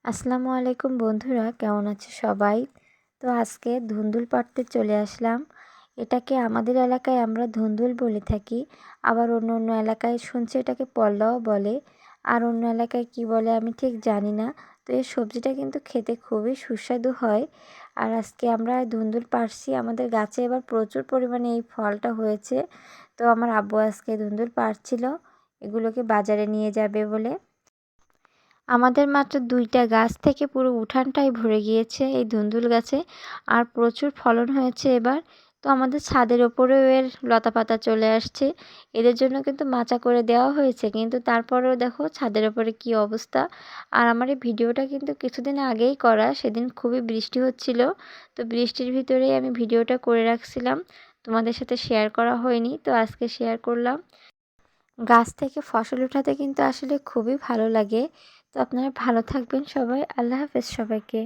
আসসালামু আলাইকুম বন্ধুরা, কেমন আছে সবাই? তো আজকে ধুন্দুল পাড়তে চলে আসলাম। এটাকে আমাদের এলাকায় আমরা ধুন্দুল বলে থাকি, আবার অন্য অন্য এলাকায় শুনছি এটাকে পল্লাও বলে, আর অন্য এলাকায় কি বলে আমি ঠিক জানি না। তো এই সবজিটা কিন্তু খেতে খুবই সুস্বাদু হয়। আর আজকে আমরা ধুন্দুল পাড়ছি, আমাদের গাছে এবার প্রচুর পরিমাণে এই ফলটা হয়েছে। তো আমার আব্বু আজকে ধুন্দুল পাড়ছিল এগুলোকে বাজারে নিয়ে যাবে বলে। আমাদের মাত্র ২টা গাছ থেকে পুরো উঠানটাই ভরে গিয়েছে এই ধুন্দুল গাছে, আর প্রচুর ফলন হয়েছে এবার। তো আমাদের ছাদের ওপরেও এর লতাপাতা চলে আসছে, এদের জন্য কিন্তু মাচা করে দেওয়া হয়েছে, কিন্তু তারপরেও দেখো ছাদের ওপরে কি অবস্থা। আর আমার এই ভিডিওটা কিন্তু কিছুদিন আগেই করা, সেদিন খুবই বৃষ্টি হচ্ছিল, তো বৃষ্টির ভিতরেই আমি ভিডিওটা করে রাখছিলাম, তোমাদের সাথে শেয়ার করা হয়নি, তো আজকে শেয়ার করলাম। গাছ থেকে ফসল উঠাতে কিন্তু আসলে খুবই ভালো লাগে। তো আপনারা ভালো থাকবেন সবাই। আল্লাহ হাফেজ সবাইকে।